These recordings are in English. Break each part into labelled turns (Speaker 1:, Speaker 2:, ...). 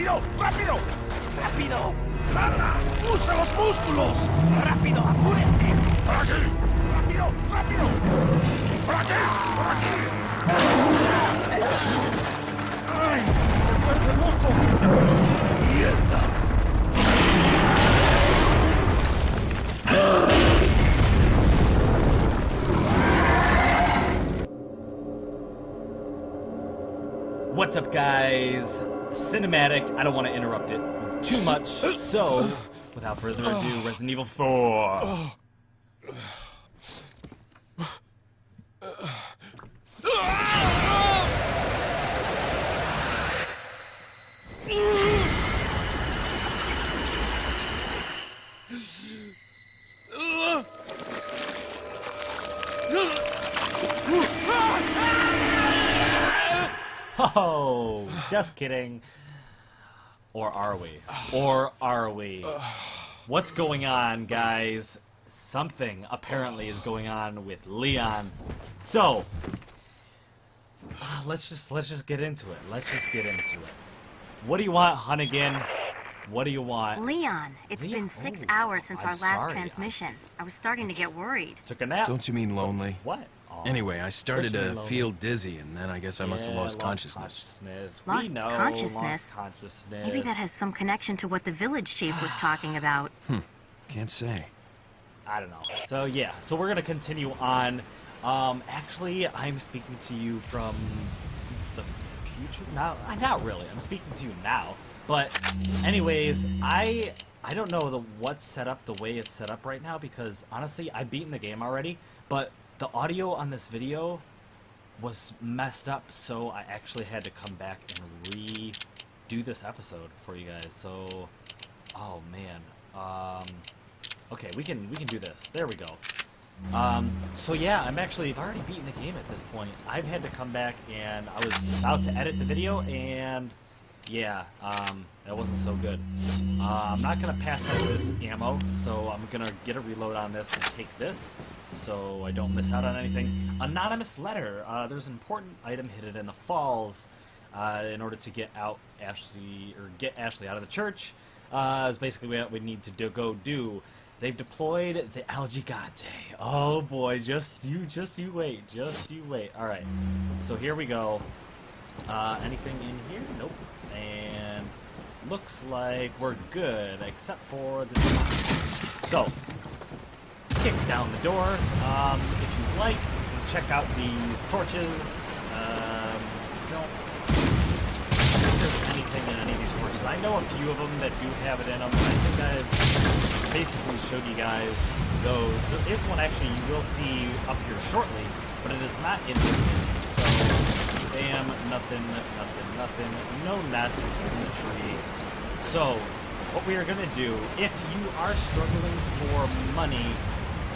Speaker 1: ¡Rápido! ¡Rápido! ¡Rápido! ¡Lara! ¡Usa los músculos! ¡Rápido! ¡Apúrense! ¡Por aquí! ¡Rápido! ¡Rápido! ¡Por aquí! ¡Por aquí! ¡Ay! ¡Se vuelve loco! ¡Mierda!
Speaker 2: What's up, guys? Cinematic. I don't want to interrupt it too much, so without further ado, Resident Evil 4. Oh, just kidding. Or are we? Or are we? What's going on, guys? Something apparently is going on with Leon. So, let's just get into it. Let's just get into it. What do you want, Hunnigan? What do you want?
Speaker 3: Leon, it's been 6 hours since our last transmission. I was starting to get worried.
Speaker 2: Took a nap.
Speaker 4: Don't you mean lonely?
Speaker 2: What? Oh,
Speaker 4: Anyway, I started to feel dizzy, and then I guess I must have lost consciousness.
Speaker 3: Lost
Speaker 2: We know,
Speaker 3: consciousness?
Speaker 2: lost consciousness.
Speaker 3: Maybe that has some connection to what the village chief was talking about.
Speaker 4: Can't say.
Speaker 2: I don't know. So yeah, so we're gonna continue on. Actually, I'm speaking to you from the future now. Not really. I'm speaking to you now. But anyways, I don't know what's set up the way it's set up right now, because honestly, I've beaten the game already, but the audio on this video was messed up, so I actually had to come back and redo this episode for you guys. So, oh man. Okay, we can do this. There we go. So yeah, I've already beaten the game at this point. I've had to come back, and I was about to edit the video, and yeah, that wasn't so good. I'm not gonna pass out this ammo, so I'm gonna get a reload on this and take this, so I don't miss out on anything. Anonymous letter. There's an important item hidden in the falls. In order to get Ashley out of the church, is basically what we need to go do. They've deployed the Algigante. Oh boy, just you wait, All right, so here we go. Anything in here? Nope. And looks like we're good, except for the door. So, kick down the door. If you'd like, check out these torches. Don't think there's anything in any of these torches. I know a few of them that do have it in them, but I think I've basically showed you guys those. There is one actually you will see up here shortly, but it is not in this. Bam, nothing, no nest in the tree. So, what we are going to do, if you are struggling for money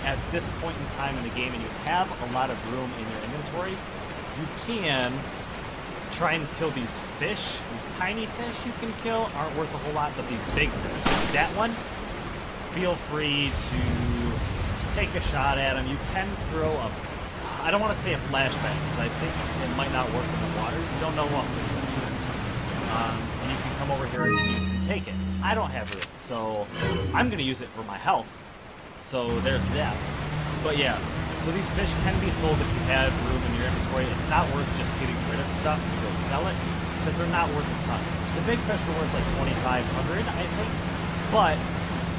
Speaker 2: at this point in time in the game and you have a lot of room in your inventory, you can try and kill these fish. These tiny fish you can kill aren't worth a whole lot, but these big fish, that one, feel free to take a shot at them. You can throw a I don't want to say a flashbang, because I think it might not work in the water. You don't know what and you can come over here and you can take it. I don't have room, so I'm going to use it for my health. So there's that. But yeah, so these fish can be sold if you have room in your inventory. It's not worth just getting rid of stuff to go sell it, because they're not worth a ton. The big fish are worth like 2,500, I think, but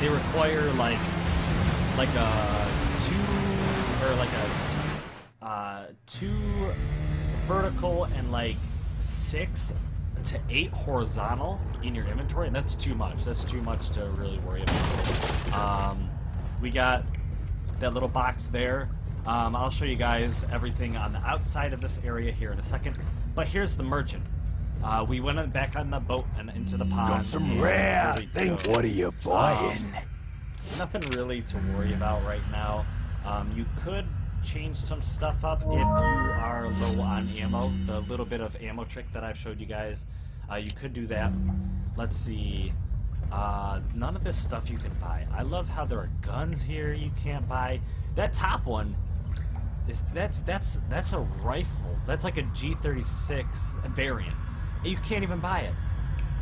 Speaker 2: they require like a 2 vertical and like 6 to 8 horizontal in your inventory, and that's too much. That's too much to really worry about. We got that little box there. I'll show you guys everything on the outside of this area here in a second. But here's the merchant. We went back on the boat and into the pond.
Speaker 1: Got some rare things. What are you buying?
Speaker 2: Nothing really to worry about right now. You could change some stuff up if you are low on ammo. The little bit of ammo trick that I've showed you guys, you could do that. Let's see. None of this stuff you can buy. I love how there are guns here you can't buy. That top one is that's a rifle. That's like a G36 variant. You can't even buy it.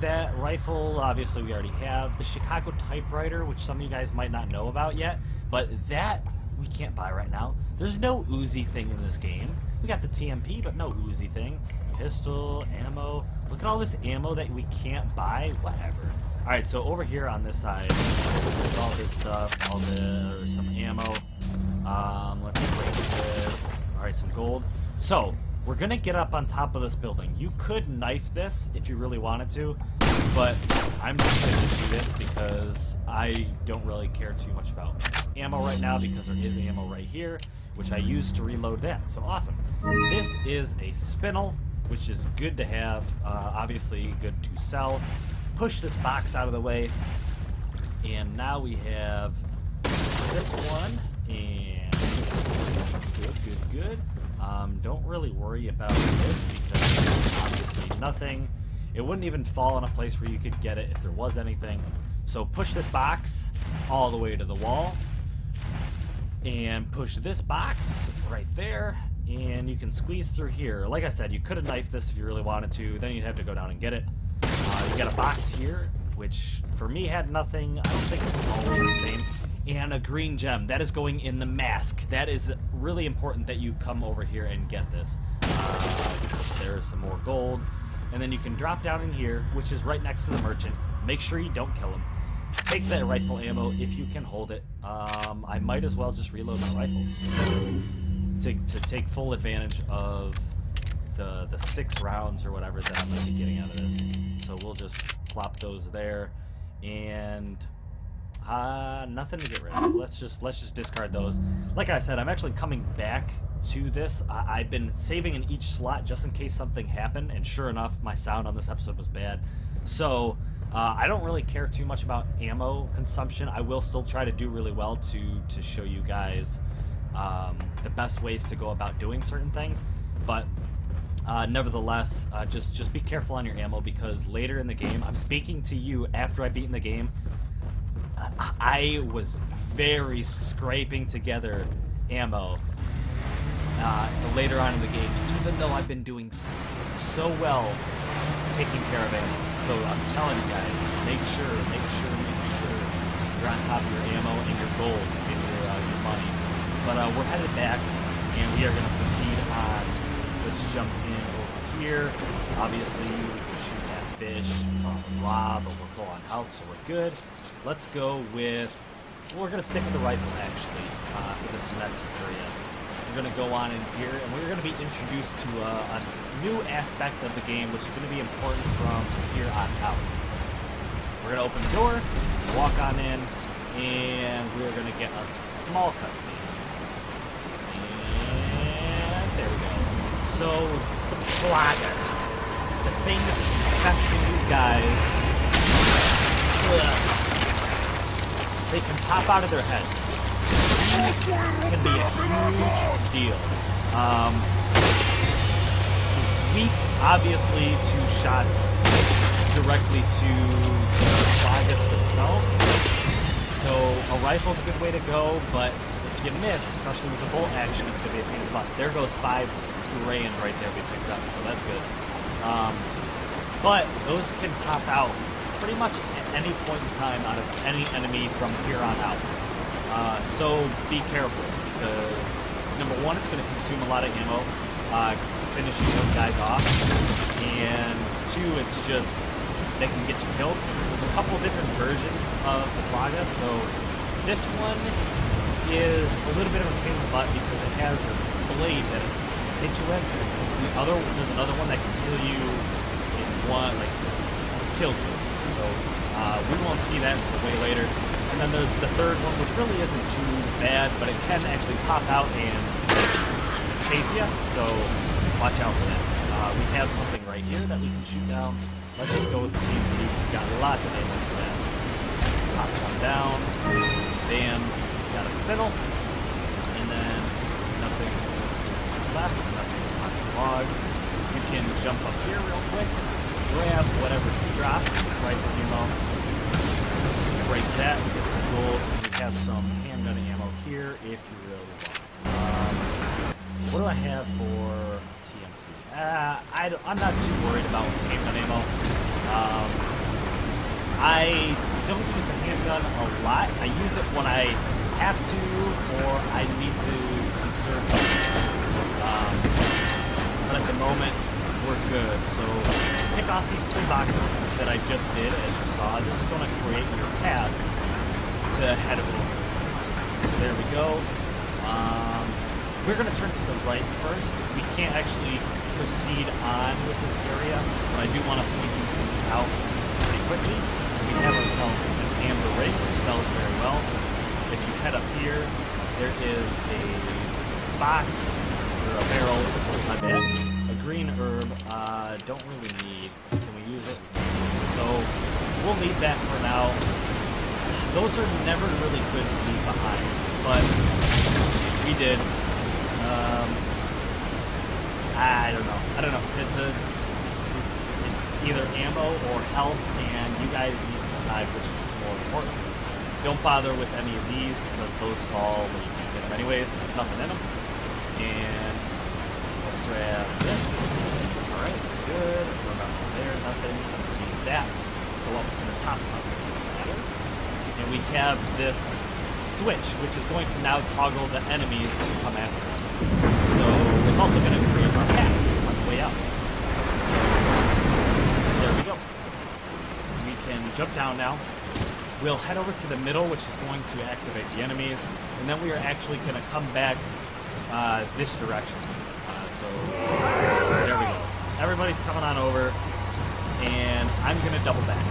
Speaker 2: that rifle, obviously, we already have. The Chicago Typewriter, which some of you guys might not know about yet, but that we can't buy right now. There's no Uzi thing in this game. We got the TMP, but no Uzi thing. Pistol, ammo. Look at all this ammo that we can't buy. Whatever. Alright, so over here on this side, there's all this stuff. There's some ammo. Let's break this. Alright, some gold. So, we're gonna get up on top of this building. You could knife this if you really wanted to, but I'm just gonna shoot it because I don't really care too much about ammo right now because there is ammo right here, which I used to reload that. So awesome. This is a spinel, which is good to have, obviously good to sell. Push this box out of the way, and now we have this one, and good. Don't really worry about this because it's obviously nothing. It wouldn't even fall in a place where you could get it if there was anything. So push this box all the way to the wall, and push this box right there, and you can squeeze through here. Like I said, you could have knifed this if you really wanted to, then you'd have to go down and get it. You got a box here, which for me had nothing. I don't think it's always the same. And a green gem. That is going in the mask. That is really important that you come over here and get this. There's some more gold. And then you can drop down in here, which is right next to the merchant. Make sure you don't kill him. Take that rifle ammo if you can hold it. I might as well just reload my rifle to take full advantage of the 6 rounds or whatever that I'm going to be getting out of this. So we'll just plop those there, and nothing to get rid of. Let's just discard those. Like I said, I'm actually coming back to this. I've been saving in each slot just in case something happened, and sure enough, my sound on this episode was bad. So I don't really care too much about ammo consumption. I will still try to do really well to show you guys the best ways to go about doing certain things, but nevertheless, just be careful on your ammo because later in the game, I'm speaking to you after I beat in the game, I was very scraping together ammo later on in the game, even though I've been doing so well taking care of ammo. So I'm telling you guys, make sure you're on top of your ammo and your gold and your money. But we're headed back, and we are going to proceed on. Let's jump in over here. Obviously, we can shoot that fish, blah, but we're full on health, so we're good. Let's go with. We're going to stick with the rifle, actually, for this next area. We're going to go on in here, and we're going to be introduced to a new aspect of the game, which is going to be important from here on out. We're going to open the door, walk on in, and we're going to get a small cutscene. And there we go. So, the Plagas, the thing that's infesting these guys, they can pop out of their heads. These can be a huge deal. Weak, obviously, to shots directly to the Plagas themselves. So a rifle's a good way to go, but if you miss, especially with the bolt action, it's going to be a pain in the butt. There goes 5 grand right there we picked up, so that's good. But those can pop out pretty much at any point in time out of any enemy from here on out. So be careful, because number one, it's going to consume a lot of ammo, finishing those guys off, and two, it's just, they can get you killed. There's a couple different versions of the Plaga, so this one is a little bit of a pain in the butt because it has a blade that it hits you with. There's another one that can kill you in one, like, just kills you. So we won't see that until way later. And then there's the third one, which really isn't too bad, but it can actually pop out and chase you, so watch out for that. We have something right here that we can shoot down. Let's just go with the team lead. We've got lots of ammo for that. Pop one down. Bam. Got a spinel. And then nothing left. Nothing on the logs. You can jump up here real quick. Grab whatever he drops. Rifle ammo. Break that. Get some gold. And we have some handgun ammo here if you really want. What do I have for TMP? I'm not too worried about handgun ammo. I don't use the handgun a lot. I use it when I have to or I need to conserve money. But at the moment, we're good. So pick off these 3 boxes that I just did, as you saw. This is going to create your path to head over. So there we go. We're going to turn to the right first. We can't actually proceed on with this area, but I do want to point these things out pretty quickly. We have ourselves an amber ring, which sells very well. If you head up here, there is a box, or a barrel, my bad. A green herb, don't really need. Can we use it? So, we'll leave that for now. Those are never really good to leave behind, but we did. I don't know. It's either ammo or health, and you guys need to decide which is more important. Don't bother with any of these because those fall when you can't get them anyways. There's nothing in them. And let's grab this. All right, good. Remember there, nothing. Underneath that. Go up to the top of this ladder, and we have this switch, which is going to now toggle the enemies to come after us. So it's also going to create our path on the way out. There we go. We can jump down now. We'll head over to the middle, which is going to activate the enemies, and then we are actually going to come back this direction. So there we go. Everybody's coming on over, and I'm going to double back.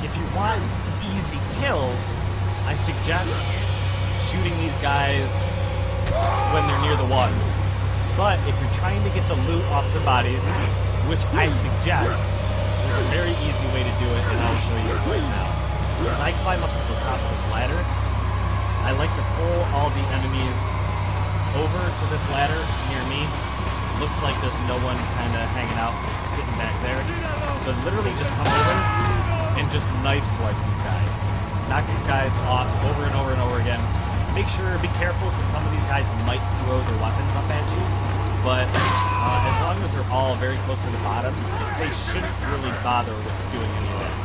Speaker 2: If you want easy kills, I suggest shooting these guys when they're near the water. But if you're trying to get the loot off the bodies, which I suggest, there's a very easy way to do it, and I'll show you right now. As I climb up to the top of this ladder, I like to pull all the enemies over to this ladder near me. Looks like there's no one kind of hanging out, sitting back there. So literally just come over and just knife swipe these guys. Knock these guys off over and over and over again. Make sure, be careful, because some of these guys might throw their weapons up at you. But as long as they're all very close to the bottom, they shouldn't really bother with doing any of that.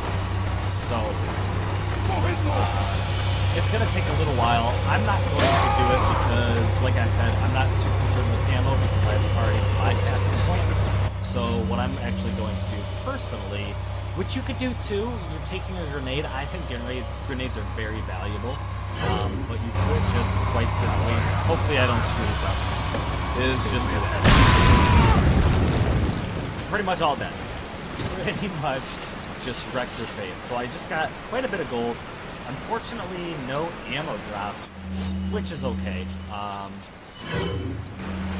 Speaker 2: So, it's going to take a little while. I'm not going to do it because, like I said, I'm not too concerned with ammo because I've already bypassed this point. So what I'm actually going to do personally, which you could do too, you're taking a grenade. I think grenades are very valuable. But you could just quite simply, hopefully I don't screw this up, is just do that. Pretty much all dead. Pretty much just wrecked their face. So I just got quite a bit of gold. Unfortunately, no ammo dropped, which is okay.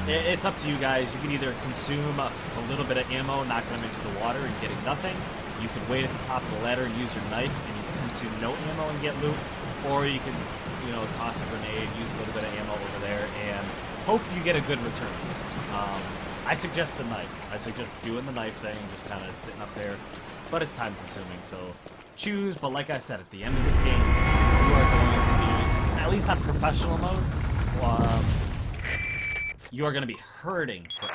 Speaker 2: It's up to you guys. You can either consume a little bit of ammo, knocking them into the water and getting nothing. You can wait at the top of the ladder and use your knife and you can consume no ammo and get loot. Or you can, toss a grenade, use a little bit of ammo over there, and hope you get a good return. I suggest the knife. I suggest doing the knife thing, just kind of sitting up there. But it's time consuming, so choose. But like I said, at the end of this game, you are going to be, at least on professional mode, you are going to be hurting for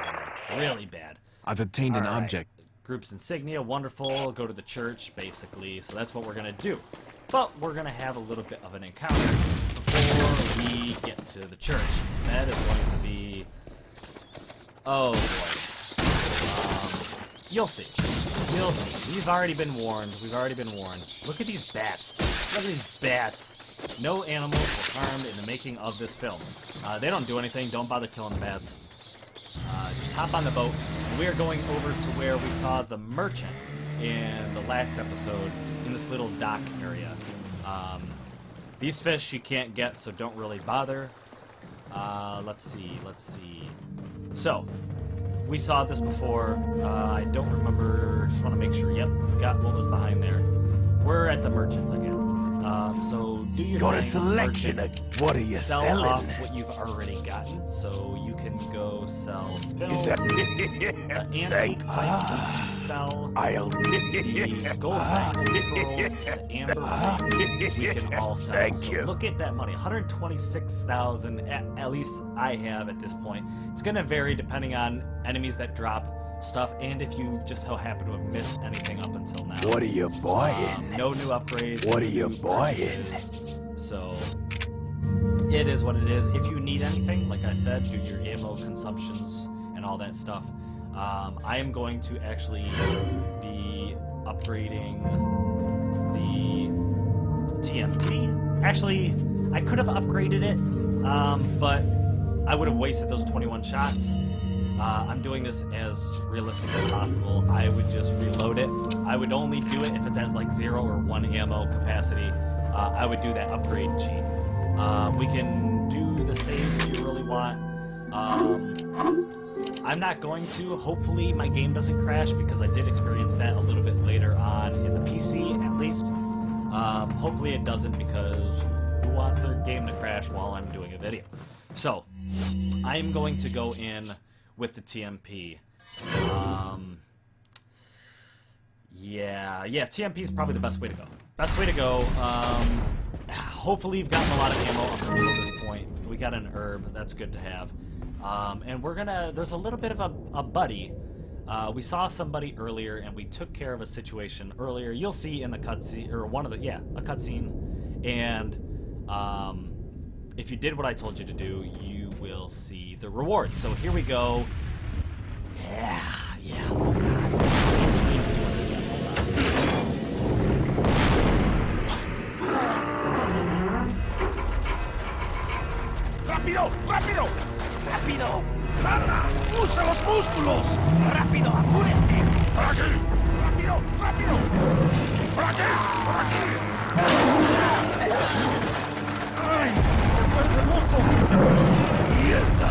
Speaker 2: ammo. Really bad.
Speaker 4: I've obtained an object.
Speaker 2: Group's insignia, wonderful. Go to the church, basically. So that's what we're going to do. But we're going to have a little bit of an encounter before we get to the church. That is going to be... Oh, boy. You'll see. You'll see. We've already been warned. Look at these bats. Look at these bats. No animals were harmed in the making of this film. They don't do anything. Don't bother killing the bats. Just hop on the boat. We are going over to where we saw the merchant in the last episode in this little dock area. These fish you can't get, so don't really bother. Let's see. So, we saw this before. I don't remember. Just want to make sure. Yep, got what was behind there. We're at the merchant again. So do your
Speaker 1: Got
Speaker 2: thing,
Speaker 1: a selection
Speaker 2: merchant.
Speaker 1: of what are you
Speaker 2: Sell
Speaker 1: selling?
Speaker 2: off what you've already gotten, so you can go sell spinels,
Speaker 1: Is that
Speaker 2: the antique pipe, you can sell
Speaker 1: I'll
Speaker 2: the gold bangle pearls, the amber ring, we can all sell.
Speaker 1: Thank
Speaker 2: So
Speaker 1: you.
Speaker 2: look at that money, 126,000 at least I have at this point. It's going to vary depending on enemies that drop stuff, and if you just so happen to have missed anything up until now.
Speaker 1: What are you buying?
Speaker 2: No new upgrades.
Speaker 1: What
Speaker 2: no
Speaker 1: are you
Speaker 2: new
Speaker 1: buying?
Speaker 2: purchases. So it is what it is. If you need anything, like I said, do your ammo consumptions and all that stuff. I am going to actually be upgrading the TMP. Actually, I could have upgraded it, but I would have wasted those 21 shots. I'm doing this as realistic as possible. I would just reload it. I would only do it if it has like 0 or 1 ammo capacity. I would do that upgrade cheat. We can do the same if you really want. I'm not going to. Hopefully my game doesn't crash, because I did experience that a little bit later on in the PC at least. Hopefully it doesn't, because who wants their game to crash while I'm doing a video? So I'm going to go in with the TMP. Yeah, TMP is probably the best way to go. Best way to go. Hopefully you've gotten a lot of ammo up until this point. We got an herb, that's good to have. And we're gonna, there's a little bit of a buddy. We saw somebody earlier and we took care of a situation earlier. You'll see in the cutscene, or one of the, a cutscene. And if you did what I told you to do, you will see the rewards. So here we go. Yeah. Oh God. Screen's doing it again.
Speaker 1: ¡Rápido! ¡Rápido! ¡Rápido! ¡Larga! ¡Usa los músculos! ¡Rápido! ¡Apúrense! ¡Por aquí! ¡Rápido! ¡Rápido! ¡Por aquí! ¡Por aquí! ¡Ay! ¡Se vuelve loco! ¡Mierda!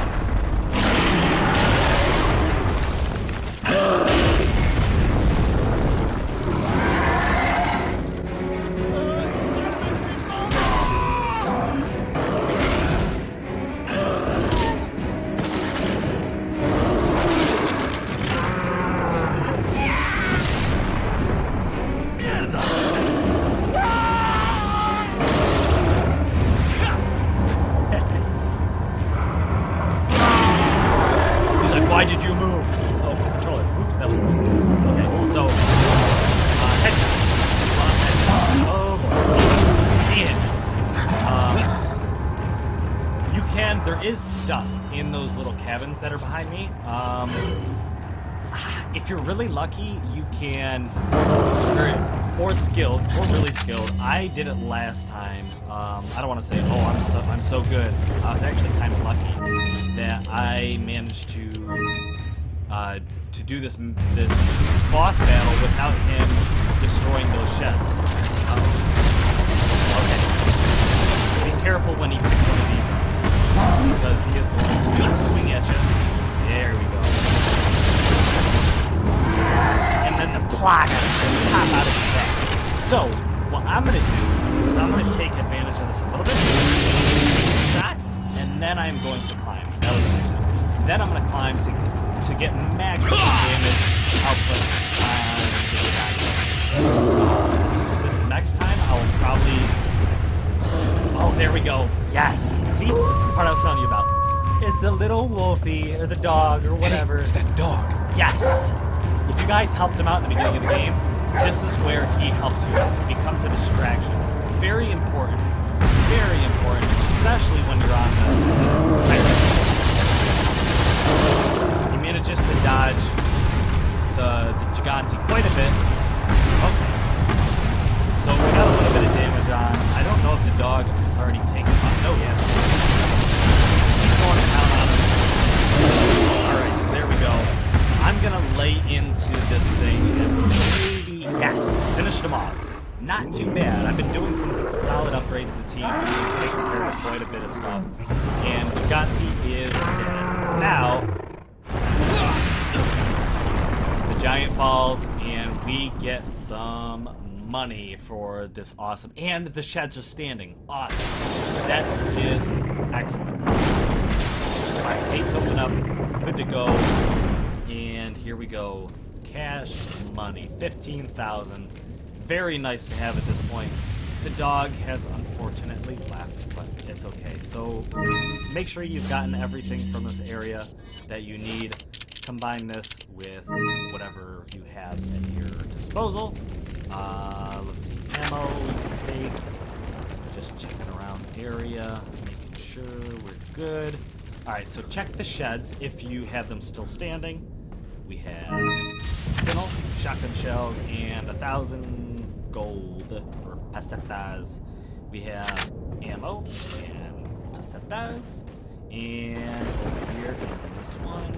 Speaker 2: Why did you move? Oh, controller. Oops, that was close. Okay, so headshot. Oh boy. Man. You can. There is stuff in those little cabins that are behind me. If you're really lucky, you can, or skilled, or really skilled. I did it last time. I don't want to say, oh, I'm so good. I was actually kind of lucky that I managed to do this boss battle without him destroying those sheds. Okay. Be careful when he picks one of these up, because he is going to swing at you. There we go. And then the plaque pop out of his back. So, what I'm going to do is I'm going to take advantage of this a little bit. Shots, and then I'm going to climb. That was amazing. Then I'm going to climb to get maximum damage output on the this next time, I will probably... Oh, there we go. Yes! See? This is the part I was telling you about. It's the little wolfie, or the dog, or whatever.
Speaker 4: Hey, it's that dog.
Speaker 2: Yes! If you guys helped him out in the beginning of the game, this is where he helps you out. He becomes a distraction. Very important. Very important, especially when you're on the he manages to dodge the Gigante quite a bit. Okay. So we got a little bit of damage on. I don't know if the dog has already taken off. No, he hasn't. He's going to town on him. Alright, so there we go. I'm gonna lay into this thing and maybe, yes, finish them off. Not too bad. I've been doing some good solid upgrades to the team, taking care of quite a bit of stuff. And Gigante is dead. Now, the giant falls, and we get some money for this awesome. And the sheds are standing. Awesome. That is excellent. Alright, gates open up. Good to go. And here we go. Cash money. 15,000. Very nice to have at this point. The dog has unfortunately left, but it's okay. So make sure you've gotten everything from this area that you need. combine this with whatever you have at your disposal. Let's see, ammo we can take. Just checking around area, making sure we're good. Alright, so check the sheds if you have them still standing. We have spinel, shotgun shells, and 1,000 gold, or pesetas. We have ammo and pesetas. And over here in this one,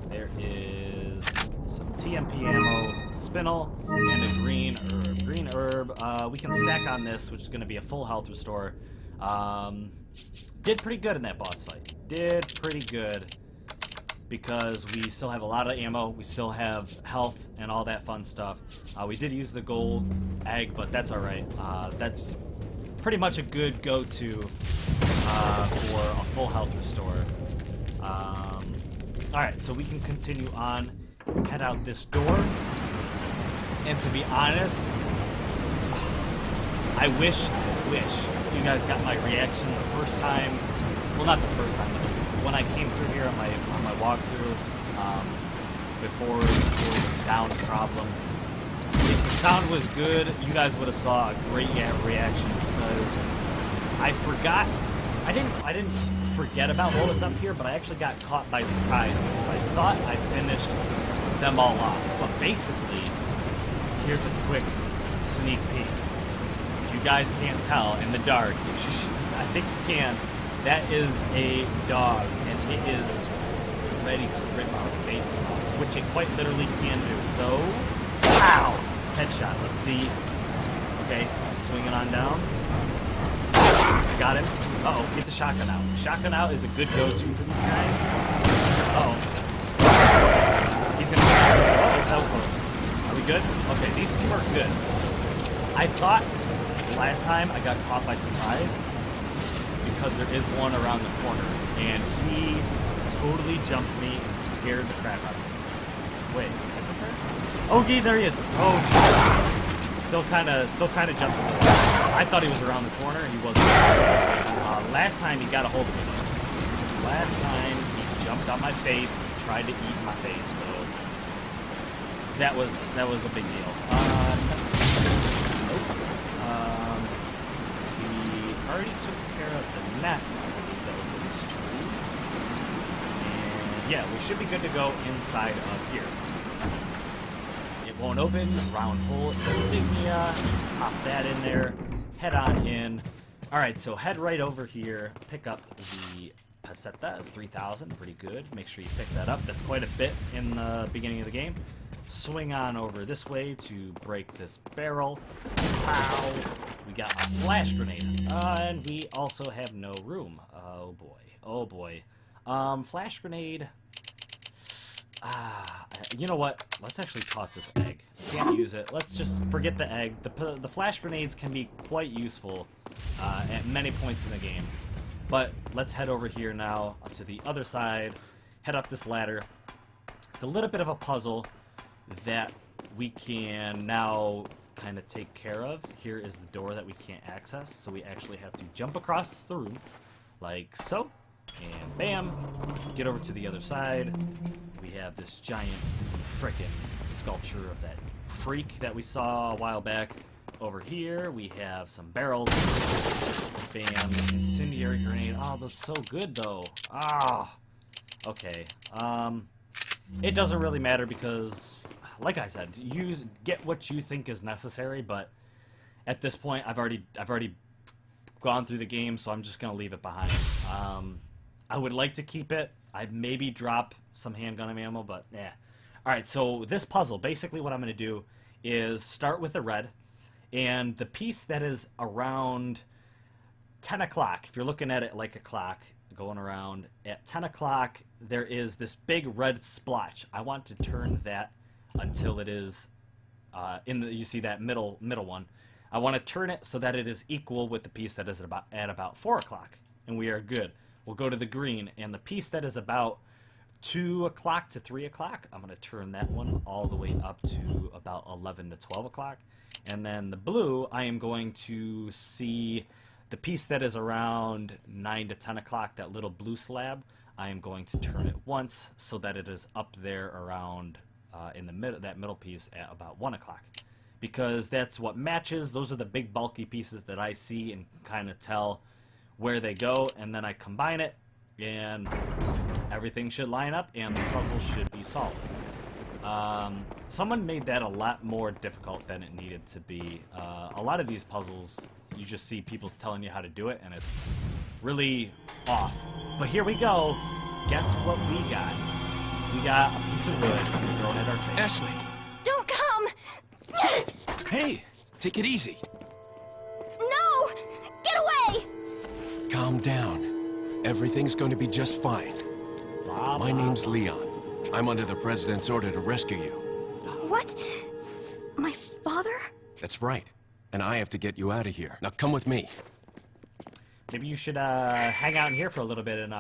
Speaker 2: there is some TMP ammo, spinel, and a green herb. Green herb, we can stack on this, which is going to be a full health restore. Did pretty good in that boss fight. Did pretty good because we still have a lot of ammo, we still have health and all that fun stuff. We did use the gold egg, but that's alright. That's pretty much a good go-to for a full health restore. Alright, so we can continue on, head out this door, and to be honest, I wish you guys got my reaction the first time, well not the first time, but when I came through here on my walkthrough, before the sound problem. If the sound was good, you guys would have saw a great reaction because I forgot. I didn't forget about what was up here, but I actually got caught by surprise because I thought I finished them all off. But basically, here's a quick sneak peek. If you guys can't tell in the dark, I think you can. That is a dog, and it is ready to rip our faces off, which it quite literally can do. So, wow! Headshot. Let's see. Okay, swinging on down. Got him. Uh-oh, get the shotgun out. Shotgun out is a good go-to for these guys. Uh-oh. He's gonna get out. Uh-oh, that was close. Are we good? Okay, these two are good. I thought last time I got caught by surprise because there is one around the corner, and he totally jumped me and scared the crap out of me. Wait, isn't there? Oh, gee, there he is. Oh, geez. Still kind of jumped me. I thought he was around the corner, and he wasn't. Last time he got a hold of me. Last time he jumped on my face and tried to eat my face, so that was a big deal. He already took care of the nest, I believe that was in this tree. And yeah, we should be good to go inside of here. It won't open. Round hole insignia. Pop that in there. Head on in. Alright, so head right over here. Pick up the peseta. It's 3,000. Pretty good. Make sure you pick that up. That's quite a bit in the beginning of the game. Swing on over this way to break this barrel. Pow! We got a flash grenade. And we also have no room. Oh boy. Oh boy. Flash grenade. You know what? Let's actually toss this egg. Can't use it. Let's just forget the egg. The flash grenades can be quite useful at many points in the game. But let's head over here now to the other side. Head up this ladder. It's a little bit of a puzzle that we can now kind of take care of. Here is the door that we can't access, so we actually have to jump across the room like so. And bam, get over to the other side. We have this giant frickin' sculpture of that freak that we saw a while back. Over here, we have some barrels. Bam, incendiary grenade. Oh, that's so good, though. Ah, okay. It doesn't really matter because, like I said, you get what you think is necessary. But at this point, I've already gone through the game, so I'm just gonna leave it behind. I would like to keep it. I'd maybe drop some handgun ammo, but yeah. Alright, so this puzzle, basically what I'm going to do is start with the red, and the piece that is around 10 o'clock, if you're looking at it like a clock, going around, at 10 o'clock, there is this big red splotch. I want to turn that until it is, you see that middle one. I want to turn it so that it is equal with the piece that is at about 4 o'clock, and we are good. We'll go to the green, and the piece that is about 2 o'clock to 3 o'clock, I'm going to turn that one all the way up to about 11 to 12 o'clock. And then the blue, I am going to see the piece that is around 9 to 10 o'clock, that little blue slab. I am going to turn it once so that it is up there around in the middle piece at about 1 o'clock. Because that's what matches. Those are the big bulky pieces that I see and kind of tell where they go, and then I combine it, and everything should line up, and the puzzle should be solved. Someone made that a lot more difficult than it needed to be. A lot of these puzzles, you just see people telling you how to do it, and it's really off. But here we go. Guess what we got? We got a piece of wood thrown at our face.
Speaker 4: Ashley!
Speaker 5: Don't come!
Speaker 4: Hey! Take it easy.
Speaker 5: No! Get away!
Speaker 4: Calm down. Everything's going to be just fine.
Speaker 2: Blah,
Speaker 4: My
Speaker 2: blah,
Speaker 4: name's
Speaker 2: blah.
Speaker 4: Leon. I'm under the President's order to rescue you.
Speaker 5: What? My father?
Speaker 4: That's right. And I have to get you out of here. Now come with me.
Speaker 2: Maybe you should hang out in here for a little bit and,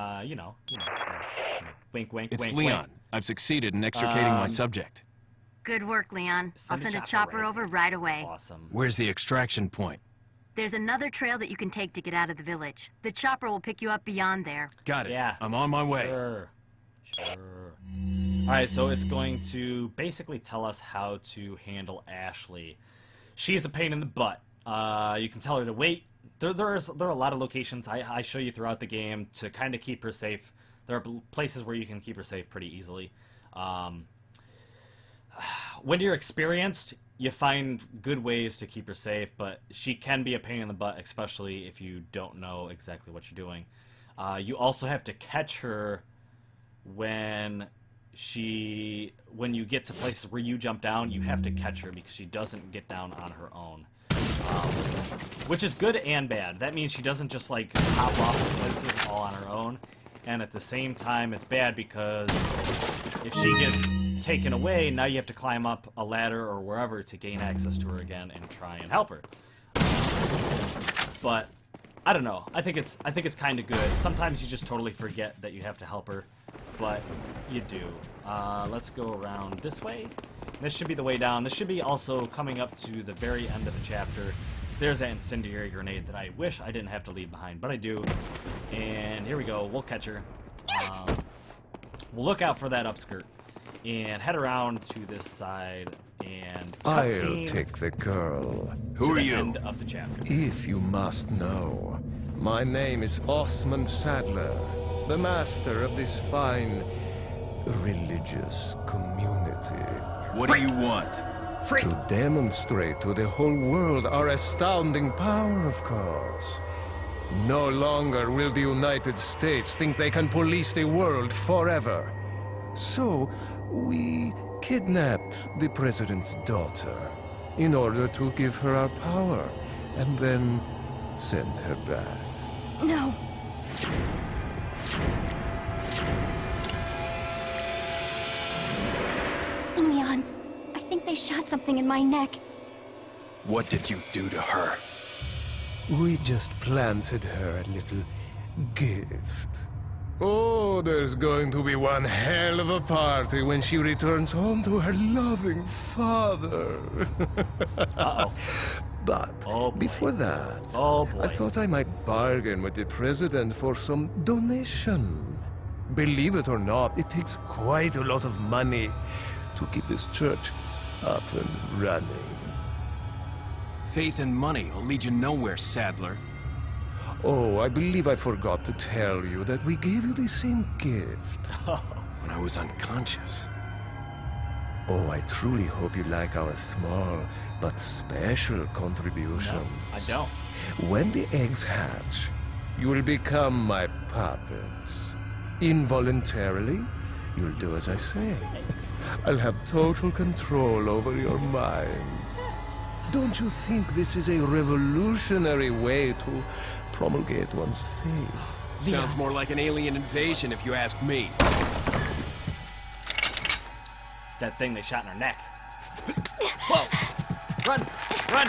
Speaker 2: wink, wink,
Speaker 4: It's
Speaker 2: wink,
Speaker 4: Leon.
Speaker 2: wink.
Speaker 4: I've succeeded in extricating my subject.
Speaker 3: Good work, Leon. I'll
Speaker 2: Send a
Speaker 3: send a
Speaker 2: chopper
Speaker 3: chopper
Speaker 2: right
Speaker 3: over
Speaker 2: away.
Speaker 3: right away.
Speaker 2: Awesome.
Speaker 4: Where's the extraction point?
Speaker 3: There's another trail that you can take to get out of the village. The chopper will pick you up beyond there.
Speaker 4: Got it.
Speaker 2: Yeah.
Speaker 4: I'm on my way.
Speaker 2: Sure. Alright, so it's going to basically tell us how to handle Ashley. She's a pain in the butt. You can tell her to wait. There are a lot of locations I show you throughout the game to kind of keep her safe. There are places where you can keep her safe pretty easily. When you're experienced, you find good ways to keep her safe, but she can be a pain in the butt, especially if you don't know exactly what you're doing. You also have to catch her when you get to places where you jump down. You have to catch her because she doesn't get down on her own, which is good and bad. That means she doesn't just like hop off of places all on her own, and at the same time it's bad because if she gets taken away, now you have to climb up a ladder or wherever to gain access to her again and try and help her. But I don't know. I think it's kind of good. Sometimes you just totally forget that you have to help her, but you do. Let's go around this way. This should be the way down. This should be also coming up to the very end of the chapter. There's that incendiary grenade that I wish I didn't have to leave behind, but I do. And here we go. We'll catch her. We'll look out for that upskirt and head around to this side and
Speaker 6: I'll
Speaker 2: cutscene
Speaker 6: take the girl.
Speaker 4: Who
Speaker 2: to
Speaker 4: are
Speaker 2: the
Speaker 4: you?
Speaker 2: end of the chapter.
Speaker 6: If you must know, my name is Osmond Sadler, the master of this fine religious community.
Speaker 4: What do you want?
Speaker 6: To demonstrate to the whole world our astounding power, of course. No longer will the United States think they can police the world forever. So, we kidnapped the president's daughter in order to give her our power and then send her back.
Speaker 5: No. Leon, I think they shot something in my neck.
Speaker 4: What did you do to her?
Speaker 6: We just planted her a little gift. Oh, there's going to be one hell of a party when she returns home to her loving father.
Speaker 2: Uh-oh.
Speaker 6: But
Speaker 2: Oh, boy.
Speaker 6: before that,
Speaker 2: Oh, boy.
Speaker 6: I thought I might bargain with the president for some donation. Believe it or not, it takes quite a lot of money to keep this church up and running.
Speaker 4: Faith and money will lead you nowhere, Sadler.
Speaker 6: Oh, I believe I forgot to tell you that we gave you the same gift.
Speaker 4: When I was unconscious.
Speaker 6: Oh, I truly hope you like our small but special contributions.
Speaker 2: No, I don't.
Speaker 6: When the eggs hatch, you will become my puppets. Involuntarily, you'll do as I say. I'll have total control over your minds. Don't you think this is a revolutionary way to promulgate one's faith?
Speaker 4: Sounds more like an alien invasion if you ask me.
Speaker 2: That thing they shot in her neck. Whoa! Run! Run!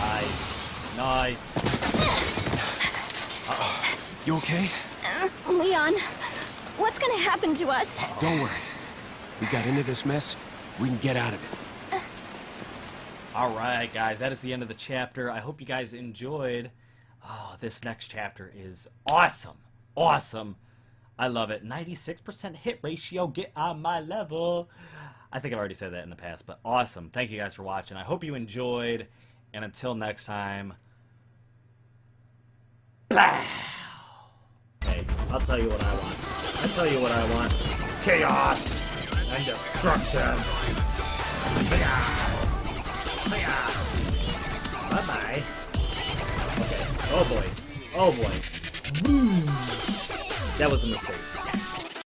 Speaker 2: Nice. Nice.
Speaker 4: You okay?
Speaker 5: Leon, what's gonna happen to us?
Speaker 4: Don't worry. We got into this mess. We can get out of it.
Speaker 2: Alright, guys, that is the end of the chapter. I hope you guys enjoyed. Oh, this next chapter is awesome. awesome. I love it. 96% hit ratio. Get on my level. I think I've already said that in the past, but awesome. Thank you guys for watching. I hope you enjoyed. And until next time. Blah! Hey, I'll tell you what I want. I'll tell you what I want. Chaos and destruction. Bye-bye. Okay. Oh boy. Oh boy. That was a mistake.